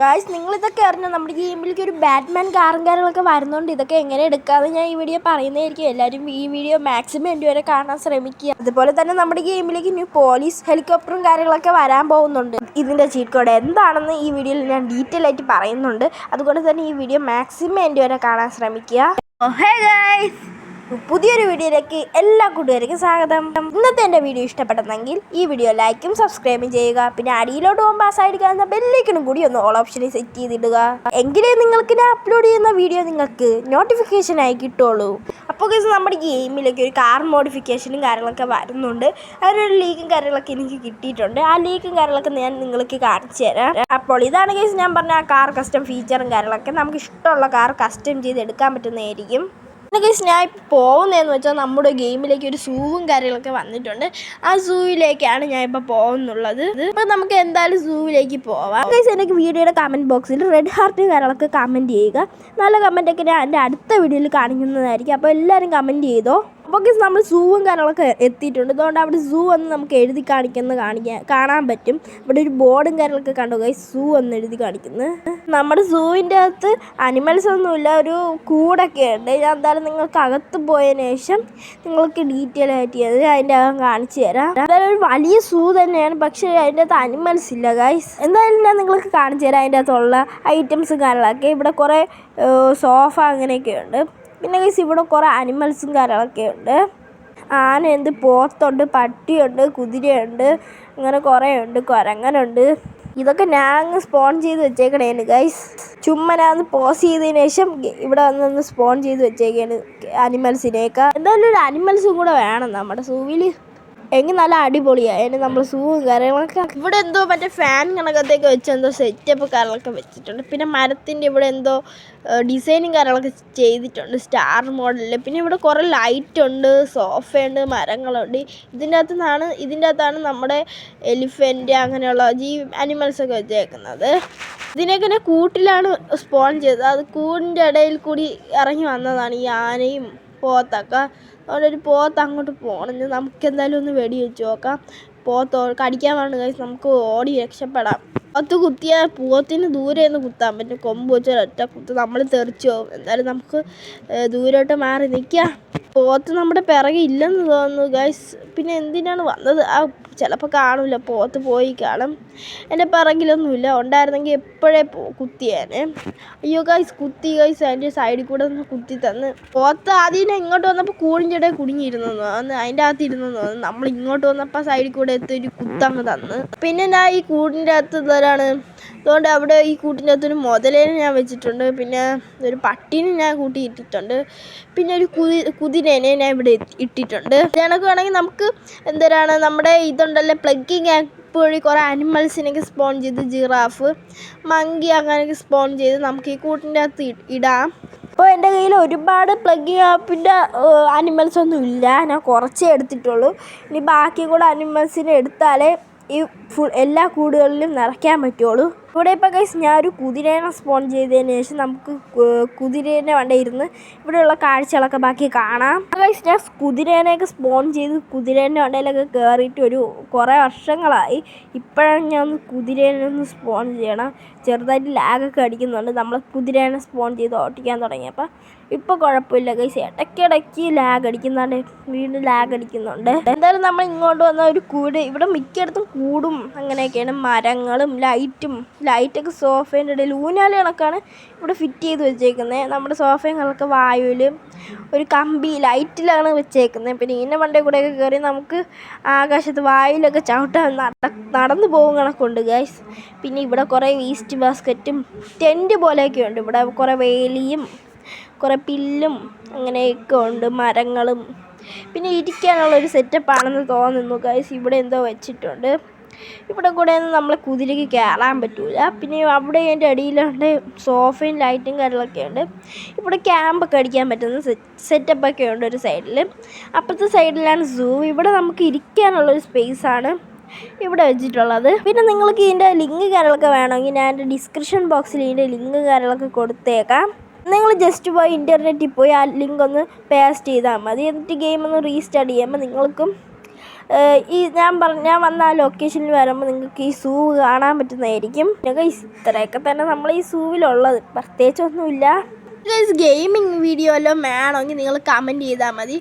Guys, നിങ്ങളിതൊക്കെ അറിഞ്ഞോ? നമ്മുടെ ഗെയിമിലേക്ക് ഒരു ബാറ്റ്മാൻ കാറും കാര്യങ്ങളൊക്കെ വരുന്നുണ്ട്. ഇതൊക്കെ എങ്ങനെ എടുക്കാമെന്ന് ഞാൻ ഈ വീഡിയോ പറയുന്നതായിരിക്കും. എല്ലാവരും ഈ വീഡിയോ മാക്സിമം എൻ്റെ വരെ കാണാൻ ശ്രമിക്കുക. അതുപോലെ തന്നെ നമ്മുടെ ഗെയിമിലേക്ക് ന്യൂ പോലീസ് ഹെലികോപ്റ്ററും കാര്യങ്ങളൊക്കെ വരാൻ പോകുന്നുണ്ട്. ഇതിൻ്റെ ചീറ്റ് കോഡ് എന്താണെന്ന് ഈ വീഡിയോയിൽ ഞാൻ ഡീറ്റെയിൽ ആയിട്ട് പറയുന്നുണ്ട്. അതുകൊണ്ട് തന്നെ ഈ വീഡിയോ മാക്സിമം എൻ്റെ വരെ കാണാൻ ശ്രമിക്കുക. ഹേ ഗായ്സ്, പുതിയൊരു വീഡിയോയിലേക്ക് എല്ലാ കൂട്ടുകാർക്കും സ്വാഗതം. ഇന്നത്തെ എൻ്റെ വീഡിയോ ഇഷ്ടപ്പെട്ടെങ്കിൽ ഈ വീഡിയോ ലൈക്കും സബ്സ്ക്രൈബും ചെയ്യുക. പിന്നെ അടിയിലോട്ട് പോകുമ്പോൾ ആ സൈഡിൽ കാണുന്ന ബെല്ലൈക്കണും കൂടി ഒന്ന് ഓൾ ഓപ്ഷനിൽ സെറ്റ് ചെയ്തിടുക. എങ്കിലേ നിങ്ങൾക്ക് ഞാൻ അപ്ലോഡ് ചെയ്യുന്ന വീഡിയോ നിങ്ങൾക്ക് നോട്ടിഫിക്കേഷനായി കിട്ടുള്ളൂ. അപ്പോൾ നമ്മുടെ ഗെയിമിലേക്ക് ഒരു കാർ മോഡിഫിക്കേഷനും കാര്യങ്ങളൊക്കെ വരുന്നുണ്ട്. അതിനൊരു ലീക്കും കാര്യങ്ങളൊക്കെ എനിക്ക് കിട്ടിയിട്ടുണ്ട്. ആ ലീക്കും കാര്യങ്ങളൊക്കെ ഞാൻ നിങ്ങൾക്ക് കാണിച്ചു തരാം. അപ്പോൾ ഇതാണ് കേസ് ഞാൻ പറഞ്ഞ ആ കാർ കസ്റ്റം ഫീച്ചറും കാര്യങ്ങളൊക്കെ നമുക്ക് ഇഷ്ടമുള്ള കാർ കസ്റ്റം ചെയ്ത് എടുക്കാൻ പറ്റുന്നതായിരിക്കും. ഗൈസ്, ഞാൻ ഇപ്പോൾ പോകുന്നതെന്ന് വെച്ചാൽ നമ്മുടെ ഗെയിമിലേക്ക് ഒരു സൂവും കാര്യങ്ങളൊക്കെ വന്നിട്ടുണ്ട്. ആ സൂവിലേക്കാണ് ഞാൻ ഇപ്പോൾ പോകുന്നുള്ളത്. അപ്പോൾ നമുക്ക് എന്തായാലും സൂവിലേക്ക് പോവാം. ഗൈസ്, എനിക്ക് വീഡിയോയുടെ കമൻറ്റ് ബോക്സിൽ റെഡ് ഹാർട്ട് കാര്യങ്ങളൊക്കെ കമൻറ്റ് ചെയ്യുക. നല്ല കമൻറ്റൊക്കെ ഞാൻ എൻ്റെ അടുത്ത വീഡിയോയിൽ കാണിക്കുന്നതായിരിക്കും. അപ്പോൾ എല്ലാവരും കമൻറ്റ് ചെയ്തോ. അപ്പോൾ ഗൈസ്, നമ്മൾ സൂവും കാര്യങ്ങളൊക്കെ എത്തിയിട്ടുണ്ട്. അതുകൊണ്ട് അവിടെ സൂ എന്ന് നമുക്ക് എഴുതി കാണാൻ പറ്റും. ഇവിടെ ഒരു ബോർഡും കാര്യങ്ങളൊക്കെ കണ്ടു ഗൈസ്, സൂ എന്ന് എഴുതി കാണിക്കുന്നത്. നമ്മുടെ സൂവിൻ്റെ അകത്ത് അനിമൽസ് ഒന്നുമില്ല, ഒരു കൂടൊക്കെ ഉണ്ട്. ഞാൻ എന്തായാലും നിങ്ങൾക്ക് അകത്ത് പോയതിന് ശേഷം നിങ്ങൾക്ക് ഡീറ്റെയിൽ ആയിട്ട് അതിൻ്റെ അകം കാണിച്ചു തരാം. എന്തായാലും ഒരു വലിയ സൂ തന്നെയാണ്, പക്ഷേ അതിൻ്റെ അകത്ത് അനിമൽസ് ഇല്ല ഗൈസ്. എന്തായാലും ഞാൻ നിങ്ങൾക്ക് കാണിച്ചു തരാം അതിൻ്റെ അകത്തുള്ള ഐറ്റംസും കാര്യങ്ങളൊക്കെ. ഇവിടെ കുറേ സോഫ അങ്ങനെയൊക്കെ ഉണ്ട്. പിന്നെ ഗൈസ്, ഇവിടെ കുറേ അനിമൽസും കാര്യങ്ങളൊക്കെ ഉണ്ട്. ആനയുണ്ട്, പോത്തുണ്ട്, പട്ടിയുണ്ട്, കുതിരയുണ്ട്, അങ്ങനെ കുറേ ഉണ്ട്, കുരങ്ങനുണ്ട്. ഇതൊക്കെ ഞാൻ സ്പോൺ ചെയ്ത് വെച്ചേക്കണേന് ഗൈസ്. ചുമ്മാ ഞാൻ പോസ് ചെയ്തതിന് ശേഷം ഇവിടെ വന്നൊന്ന് സ്പോൺ ചെയ്ത് വെച്ചേക്കാണ് അനിമൽസിനെയൊക്കെ. എന്തായാലും ഒരു അനിമൽസും കൂടെ വേണം നമ്മുടെ സൂവിൽ, എങ്കിൽ നല്ല അടിപൊളിയാണ്. അതിന് നമ്മൾ സൂവും കാര്യങ്ങളൊക്കെ. ഇവിടെ എന്തോ മറ്റേ ഫാൻ കണക്കത്തേക്ക് വെച്ച് എന്തോ സെറ്റപ്പ് കാര്യങ്ങളൊക്കെ വെച്ചിട്ടുണ്ട്. പിന്നെ മരത്തിൻ്റെ ഇവിടെ എന്തോ ഡിസൈനും കാര്യങ്ങളൊക്കെ ചെയ്തിട്ടുണ്ട് സ്റ്റാർ മോഡലിൽ. പിന്നെ ഇവിടെ കുറേ ലൈറ്റുണ്ട്, സോഫയുണ്ട്, മരങ്ങളുണ്ട്. ഇതിൻ്റെ അകത്താണ് നമ്മുടെ എലിഫൻറ്റ് അങ്ങനെയുള്ള അനിമൽസൊക്കെ വെച്ചേക്കുന്നത്. ഇതിനൊക്കെ കൂട്ടിലാണ് സ്പോൺ ചെയ്തത്. അത് കൂടിൻ്റെ ഇടയിൽ കൂടി ഇറങ്ങി വന്നതാണ് ഈ ആനയും പോത്തൊക്കെ. അവിടെ ഒരു പോത്ത് അങ്ങോട്ട് പോകണം. നമുക്ക് എന്തായാലും ഒന്ന് വെടി വെച്ച് നോക്കാം. പോത്ത് കടിക്കാൻ വേണ്ട കഴിച്ച് നമുക്ക് ഓടി രക്ഷപ്പെടാം. പോത്ത് കുത്തിയാൽ പോത്തിന് ദൂരെ നിന്ന് കുത്താൻ പറ്റും. കൊമ്പ് വെച്ചാൽ ഒറ്റ കുത്ത് നമ്മൾ തെറിച്ച് പോകും. എന്തായാലും നമുക്ക് ദൂരോട്ട് മാറി നിൽക്കാം. പോത്ത് നമ്മുടെ പിറകെ ഇല്ലെന്ന് തോന്നുന്നു ഗൈസ്. പിന്നെ എന്തിനാണ് വന്നത്? ചിലപ്പോൾ കാണില്ല, പോത്ത് പോയി കാണും. എൻ്റെ പിറകിലൊന്നുമില്ല, ഉണ്ടായിരുന്നെങ്കിൽ എപ്പോഴേ കുത്തിയേനെ. അയ്യോ ഗൈസ്, കുത്തി ഗൈസ്, അതിൻ്റെ സൈഡിൽ കൂടെ ഒന്ന് കുത്തി തന്ന്. പോത്ത് ആദ്യം ഇങ്ങോട്ട് വന്നപ്പോൾ കൂടിൻ്റെ ഇടയിൽ കുടുങ്ങിയിരുന്നു തോന്നുന്നു, അതിൻ്റെ അകത്ത് ഇരുന്നു തോന്നുന്നു. നമ്മൾ ഇങ്ങോട്ട് വന്നപ്പോൾ സൈഡിൽ കൂടെ ഒരു കുത്തങ്ങ് തന്ന്. പിന്നെ ഞാൻ ഈ കൂടിൻ്റെ അകത്ത് ഇതാണ്. അതുകൊണ്ട് അവിടെ ഈ കൂട്ടിൻ്റെ അകത്തൊരു മുതലേനെ ഞാൻ വെച്ചിട്ടുണ്ട്. പിന്നെ ഒരു പട്ടീനെ ഞാൻ കൂട്ടിയിട്ടിട്ടുണ്ട്. പിന്നെ ഒരു കുതിരേനെ ഞാൻ ഇവിടെ ഇട്ടിട്ടുണ്ട്. ഇതിനൊക്കെ വേണമെങ്കിൽ നമുക്ക് എന്തിനാണ് നമ്മുടെ ഇതുണ്ടല്ലോ പ്ലഗിങ് ആപ്പ് വഴി കുറേ അനിമൽസിനൊക്കെ സ്പോൺ ചെയ്ത് ജിറാഫ്, മങ്കി അങ്ങനെയൊക്കെ സ്പോൺ ചെയ്ത് നമുക്ക് ഈ കൂട്ടിൻ്റെ അകത്ത് ഇടാം. അപ്പോൾ എൻ്റെ കയ്യിൽ ഒരുപാട് പ്ലഗിങ് ആപ്പിൻ്റെ അനിമൽസ് ഒന്നും ഇല്ല, ഞാൻ കുറച്ചേ എടുത്തിട്ടുള്ളൂ. ഇനി ബാക്കി കൂടെ അനിമൽസിനെ എടുത്താലേ ഈ എല്ലാ കൂടുകളിലും നിറയ്ക്കാൻ പറ്റുള്ളൂ. ഇവിടെ ഇപ്പോൾ ഗൈസ്, ഞാനൊരു കുതിരേനെ സ്പോൺ ചെയ്തതിന് ശേഷം നമുക്ക് കുതിരേനെ വണ്ടിയിരുന്ന് ഇവിടെയുള്ള കാഴ്ചകളൊക്കെ ബാക്കി കാണാം. ഗൈസ്, ഞാൻ കുതിരേനെയൊക്കെ സ്പോൺ ചെയ്ത് കുതിരേൻ്റെ വണ്ടിയിലൊക്കെ കയറിയിട്ട് കുറേ വർഷങ്ങളായി. ഇപ്പോഴാണ് ഞാൻ കുതിരേനെ ഒന്ന് സ്പോൺ ചെയ്യണം. ചെറുതായിട്ട് ലാഗൊക്കെ അടിക്കുന്നുണ്ട് നമ്മൾ കുതിരേനെ സ്പോൺ ചെയ്ത് ഓട്ടിക്കാൻ തുടങ്ങിയപ്പോൾ. ഇപ്പോൾ കുഴപ്പമില്ല ഗൈസ്, ഇടയ്ക്കിടയ്ക്ക് ലാഗ് അടിക്കുന്നുണ്ട്, വീണ്ടും ലാഗ് അടിക്കുന്നുണ്ട്. എന്തായാലും നമ്മൾ ഇങ്ങോട്ട് വന്ന ഒരു കൂട്, ഇവിടെ മിക്കയിടത്തും കൂടും അങ്ങനെയൊക്കെയാണ്, മരങ്ങളും ലൈറ്റൊക്കെ സോഫേൻ്റെ ഇടയിൽ ഊഞ്ഞാല് കണക്കാണ് ഇവിടെ ഫിറ്റ് ചെയ്ത് വെച്ചേക്കുന്നത്. നമ്മുടെ സോഫകളൊക്കെ വായുവിൽ ഒരു കമ്പി ലൈറ്റിലാണ് വെച്ചേക്കുന്നത്. പിന്നെ ഇതിൻ്റെ മണ്ടയിൽ കൂടെയൊക്കെ കയറി നമുക്ക് ആകാശത്ത് വായുവിലൊക്കെ ചവിട്ടാൻ നടന്നു പോകും കണക്കുണ്ട് ഗൈസ്. പിന്നെ ഇവിടെ കുറേ വേസ്റ്റ് ബാസ്ക്കറ്റും ടെൻറ്റ് പോലെയൊക്കെ ഉണ്ട്. ഇവിടെ കുറേ വേലിയും കുറേ പില്ലും അങ്ങനെയൊക്കെ ഉണ്ട്, മരങ്ങളും. പിന്നെ ഇരിക്കാനുള്ളൊരു സെറ്റപ്പാണെന്ന് തോന്നുന്നു ഗൈസ്. ഇവിടെ എന്തോ വെച്ചിട്ടുണ്ട്. ഇവിടെ കൂടെ ഒന്നും നമ്മളെ കുതിരയ്ക്ക് കയറാൻ പറ്റൂല. പിന്നെ അവിടെ അതിൻ്റെ അടിയിലുണ്ട് സോഫയും ലൈറ്റും കാര്യങ്ങളൊക്കെ ഉണ്ട്. ഇവിടെ ക്യാമ്പൊക്കെ അടിക്കാൻ പറ്റുന്ന സെറ്റപ്പൊക്കെ ഉണ്ട് ഒരു സൈഡിൽ. അപ്പുറത്തെ സൈഡിലാണ് സൂ. ഇവിടെ നമുക്ക് ഇരിക്കാനുള്ളൊരു സ്പേസാണ് ഇവിടെ വെച്ചിട്ടുള്ളത്. പിന്നെ നിങ്ങൾക്ക് ഇതിൻ്റെ ലിങ്ക് കാര്യങ്ങളൊക്കെ വേണമെങ്കിൽ ഞാൻ എൻ്റെ ഡിസ്ക്രിപ്ഷൻ ബോക്സിൽ ഇതിൻ്റെ ലിങ്ക് കാര്യങ്ങളൊക്കെ കൊടുത്തേക്കാം. നിങ്ങൾ ജസ്റ്റ് പോയി ഇൻ്റർനെറ്റിൽ പോയി ആ ലിങ്ക് ഒന്ന് പേസ്റ്റ് ചെയ്താൽ മതി. എന്നിട്ട് ഗെയിം ഒന്ന് റീസ്റ്റാർട്ട് ചെയ്യുമ്പോൾ നിങ്ങൾക്കും ഞാൻ വന്ന ആ ലൊക്കേഷനിൽ വരുമ്പോൾ നിങ്ങൾക്ക് ഈ സൂ കാണാൻ പറ്റുന്നതായിരിക്കും. പിന്നെ ഇത്രയൊക്കെ തന്നെ നമ്മൾ ഈ സൂവിലുള്ളത്, പ്രത്യേകിച്ചൊന്നുമില്ല. ഗെയിമിങ് വീഡിയോ എല്ലാം വേണമെങ്കിൽ നിങ്ങൾ കമൻറ്റ് ചെയ്താൽ മതി.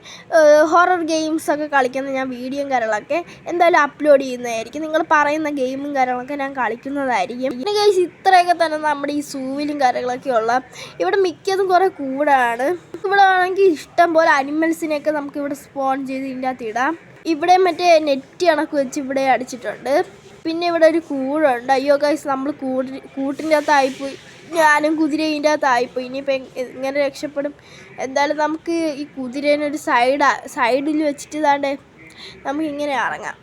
ഹൊറർ ഗെയിംസൊക്കെ കളിക്കുന്ന ഞാൻ വീഡിയോയും കാര്യങ്ങളൊക്കെ എന്തായാലും അപ്ലോഡ് ചെയ്യുന്നതായിരിക്കും. നിങ്ങൾ പറയുന്ന ഗെയിമും കാര്യങ്ങളൊക്കെ ഞാൻ കളിക്കുന്നതായിരിക്കും. പിന്നെ ഗൈസ് ഇത്രയൊക്കെ തന്നെ നമ്മുടെ ഈ സൂവിലും കാര്യങ്ങളൊക്കെ ഉള്ള. ഇവിടെ മിക്കതും കുറേ കൂടാണ്. ഇവിടെ ആണെങ്കിൽ ഇഷ്ടം പോലെ അനിമൽസിനെയൊക്കെ നമുക്ക് ഇവിടെ സ്പോൺ ചെയ്ത് ഇതിൻ്റെ അകത്ത് ഇടാം. ഇവിടെ മറ്റേ നെറ്റ് കണക്ക് വെച്ച് ഇവിടെ അടിച്ചിട്ടുണ്ട്. പിന്നെ ഇവിടെ ഒരു കൂടുണ്ട്. അയ്യോ ഗൈസ് നമ്മൾ കൂട്ടിൻ്റെ അകത്തായിപ്പോയി. ഞാനും കുതിരയും ഇതിൻ്റെ അകത്തായിപ്പോയി. ഇനിയിപ്പോൾ എങ്ങനെ രക്ഷപ്പെടും? എന്തായാലും നമുക്ക് ഈ കുതിരേനൊരു സൈഡിൽ വെച്ചിട്ട് ഇതാണ്ട് നമുക്കിങ്ങനെ ഇറങ്ങാം.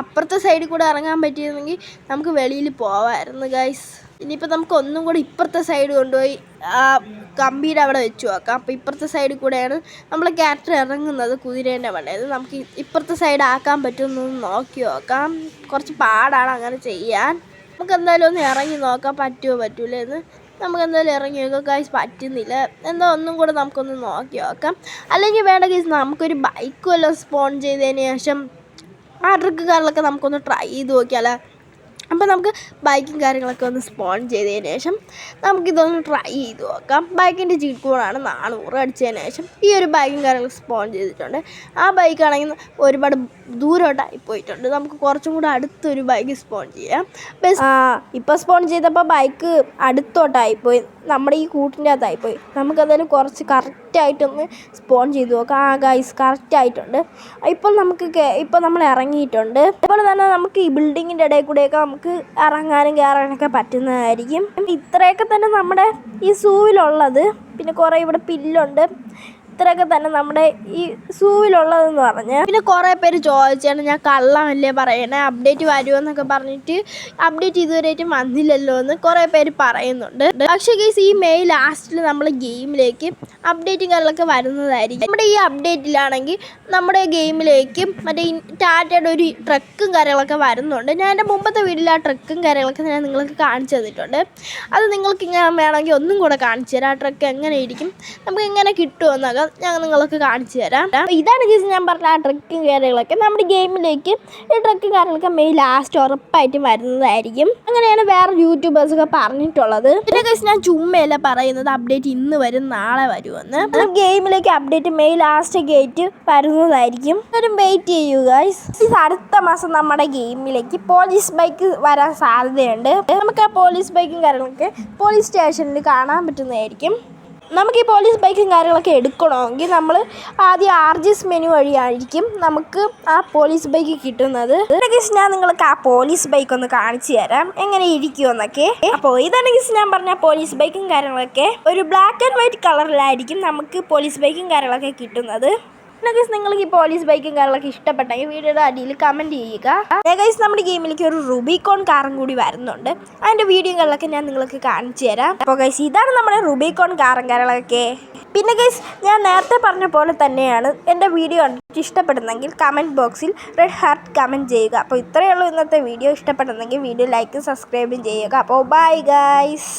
അപ്പുറത്തെ സൈഡിൽ കൂടെ ഇറങ്ങാൻ പറ്റിയിരുന്നെങ്കിൽ നമുക്ക് വെളിയിൽ പോവാമായിരുന്നു ഗൈസ്. ഇനിയിപ്പോൾ നമുക്ക് ഒന്നും കൂടെ ഇപ്പുറത്തെ സൈഡ് കൊണ്ടുപോയി ആ കമ്പിയുടെ അവിടെ വെച്ച് നോക്കാം. അപ്പോൾ ഇപ്പുറത്തെ സൈഡിൽ കൂടെയാണ് നമ്മൾ ക്യാരക്ടർ ഇറങ്ങുന്നത് കുതിരേൻ്റെ മണ്ടേത്. നമുക്ക് ഇപ്പുറത്തെ സൈഡ് ആക്കാൻ പറ്റുമെന്നൊന്ന് നോക്കി നോക്കാം. കുറച്ച് പാടാണ് അങ്ങനെ ചെയ്യാൻ. നമുക്ക് എന്തായാലും ഒന്ന് ഇറങ്ങി നോക്കാം പറ്റൂലേ എന്ന്. നമുക്ക് എന്തായാലും ഇറങ്ങി നോക്കാം ഗൈസ്. പറ്റുന്നില്ല. എന്താ ഒന്നും കൂടെ നമുക്കൊന്ന് നോക്കി നോക്കാം. അല്ലെങ്കിൽ വേണ്ട ഗൈസ് നമുക്കൊരു ബൈക്ക് വല്ലതും സ്പോൺ ചെയ്തതിന് ശേഷം ആ ട്രിക്കുകാരിലൊക്കെ നമുക്കൊന്ന് ട്രൈ ചെയ്ത് നോക്കിയാലോ. അപ്പോൾ നമുക്ക് ബൈക്കും കാര്യങ്ങളൊക്കെ ഒന്ന് സ്പോൺ ചെയ്തതിന് ശേഷം നമുക്കിതൊന്ന് ട്രൈ ചെയ്ത് നോക്കാം. ബൈക്കിൻ്റെ ചീട്ട് കോഡാണ് 400 അടിച്ചതിന് ശേഷം ഈ ഒരു ബൈക്കും കാര്യങ്ങളൊക്കെ സ്പോൺ ചെയ്തിട്ടുണ്ട്. ആ ബൈക്കാണെങ്കിൽ ഒരുപാട് ദൂരോട്ടായി പോയിട്ടുണ്ട്. നമുക്ക് കുറച്ചും കൂടെ അടുത്തൊരു ബൈക്ക് സ്പോൺ ചെയ്യാം. ഇപ്പോൾ സ്പോൺ ചെയ്തപ്പോൾ ബൈക്ക് അടുത്തോട്ടായിപ്പോയി, നമ്മുടെ ഈ കൂട്ടിൻ്റെ അകത്തായിപ്പോയി. നമുക്കതായാലും കുറച്ച് കറക്റ്റായിട്ടൊന്ന് സ്പോൺ ചെയ്ത് നോക്കാം. ഗൈസ് കറക്റ്റായിട്ടുണ്ട്. ഇപ്പോൾ നമ്മൾ ഇറങ്ങിയിട്ടുണ്ട്. അതുപോലെ തന്നെ നമുക്ക് ഈ ബിൽഡിങ്ങിൻ്റെ ഇടയിൽ കൂടെയൊക്കെ നമുക്ക് ഇറങ്ങാനും കയറാനൊക്കെ പറ്റുന്നതായിരിക്കും. ഇത്രയൊക്കെ തന്നെ നമ്മുടെ ഈ സൂവിലുള്ളത്. പിന്നെ കുറേ ഇവിടെ പില്ലുണ്ട്. ഇത്രയൊക്കെ തന്നെ നമ്മുടെ ഈ സൂവിലുള്ളതെന്ന് പറഞ്ഞ്. പിന്നെ കുറേ പേര് ചോദിച്ചാണ് ഞാൻ കള്ളമല്ലേ പറയണേ, അപ്ഡേറ്റ് വരുമെന്നൊക്കെ പറഞ്ഞിട്ട് അപ്ഡേറ്റ് ഇതുവരെയായിട്ടും വന്നില്ലല്ലോ എന്ന് കുറേ പേര് പറയുന്നുണ്ട്. പക്ഷേ ഗൈസ് ഈ മെയ് ലാസ്റ്റിൽ നമ്മൾ ഗെയിമിലേക്ക് അപ്ഡേറ്റും കാര്യങ്ങളൊക്കെ വരുന്നതായിരിക്കും. നമ്മുടെ ഈ അപ്ഡേറ്റിലാണെങ്കിൽ നമ്മുടെ ഗെയിമിലേക്ക് മറ്റേ ടാറ്റയുടെ ഒരു ട്രക്കും കാര്യങ്ങളൊക്കെ വരുന്നുണ്ട്. ഞാൻ എൻ്റെ മുമ്പത്തെ വീട്ടിൽ ആ ട്രക്കും കാര്യങ്ങളൊക്കെ ഞാൻ നിങ്ങൾക്ക് കാണിച്ചു തന്നിട്ടുണ്ട്. അത് നിങ്ങൾക്ക് ഇങ്ങനെ വേണമെങ്കിൽ ഒന്നും കൂടെ കാണിച്ചു തരാം. ആ ട്രക്ക് എങ്ങനെ ഇരിക്കും, നമുക്ക് എങ്ങനെ കിട്ടുമെന്നൊക്കെ ഞാൻ നിങ്ങൾക്ക് കാണിച്ചു തരാം. ഇതാണ് ഗൈസ് ഞാൻ പറഞ്ഞ ആ ട്രക്കും കാര്യങ്ങളൊക്കെ. നമ്മുടെ ഗെയിമിലേക്ക് ഈ ട്രക്കും കാര്യങ്ങളൊക്കെ മെയ് ലാസ്റ്റ് ഉറപ്പായിട്ടും വരുന്നതായിരിക്കും. അങ്ങനെയാണ് വേറെ യൂട്യൂബേഴ്സൊക്കെ പറഞ്ഞിട്ടുള്ളത്. പിന്നെ ഗൈസ് ഞാൻ ചുമ്മയല്ല പറയുന്നത് അപ്ഡേറ്റ് ഇന്ന് വരും നാളെ വരുമെന്ന്. ഗെയിമിലേക്ക് അപ്ഡേറ്റ് മെയ് ലാസ്റ്റ് ഗേറ്റ് വരുന്നതായിരിക്കും. ഒരു വെയിറ്റ് ചെയ്യൂ ഗൈസ്. അടുത്ത മാസം നമ്മുടെ ഗെയിമിലേക്ക് പോലീസ് ബൈക്ക് വരാൻ സാധ്യതയുണ്ട്. നമുക്ക് ആ പോലീസ് ബൈക്കും കാര്യങ്ങളൊക്കെ പോലീസ് സ്റ്റേഷനിൽ കാണാൻ പറ്റുന്നതായിരിക്കും. നമുക്ക് ഈ പോലീസ് ബൈക്കും കാര്യങ്ങളൊക്കെ എടുക്കണമെങ്കിൽ നമ്മൾ ആദ്യം ആർജിസ് മെനു വഴിയായിരിക്കും നമുക്ക് ആ പോലീസ് ബൈക്ക് കിട്ടുന്നത്. ഞാൻ നിങ്ങൾക്ക് ആ പോലീസ് ബൈക്ക് ഒന്ന് കാണിച്ചു തരാം എങ്ങനെ ഇരിക്കുമെന്നൊക്കെ. അപ്പോൾ ഇതാണ് ഞാൻ പറഞ്ഞ പോലീസ് ബൈക്കും കാര്യങ്ങളൊക്കെ. ഒരു ബ്ലാക്ക് ആൻഡ് വൈറ്റ് കളറിലായിരിക്കും നമുക്ക് പോലീസ് ബൈക്കും കാര്യങ്ങളൊക്കെ കിട്ടുന്നത്. ഗൈസ് നിങ്ങൾക്ക് ഈ പോലീസ് ബൈക്കും കാര്യങ്ങളൊക്കെ ഇഷ്ടപ്പെട്ടെങ്കിൽ വീഡിയോയുടെ അടിയിൽ കമൻറ്റ് ചെയ്യുക. ഗൈസ് നമ്മുടെ ഗെയിമിലേക്ക് ഒരു റുബിക്കോൺ കാറും കൂടി വരുന്നുണ്ട്. അതിൻ്റെ വീഡിയോകളിലൊക്കെ ഞാൻ നിങ്ങൾക്ക് കാണിച്ചു തരാം. അപ്പോൾ ഗൈസ് ഇതാണ് നമ്മുടെ റുബിക്കോൺ കാറും കാര്യങ്ങളൊക്കെ. പിന്നെ ഗൈസ് ഞാൻ നേരത്തെ പറഞ്ഞ പോലെ തന്നെയാണ് എൻ്റെ വീഡിയോ ഇഷ്ടപ്പെടുന്നെങ്കിൽ കമൻറ്റ് ബോക്സിൽ റെഡ് ഹാർട്ട് കമൻറ്റ് ചെയ്യുക. അപ്പോൾ ഇത്രയേ ഉള്ളൂ ഇന്നത്തെ വീഡിയോ. ഇഷ്ടപ്പെടുന്നെങ്കിൽ വീഡിയോ ലൈക്കും സബ്സ്ക്രൈബും ചെയ്യുക. അപ്പോൾ ബൈ ഗൈസ്.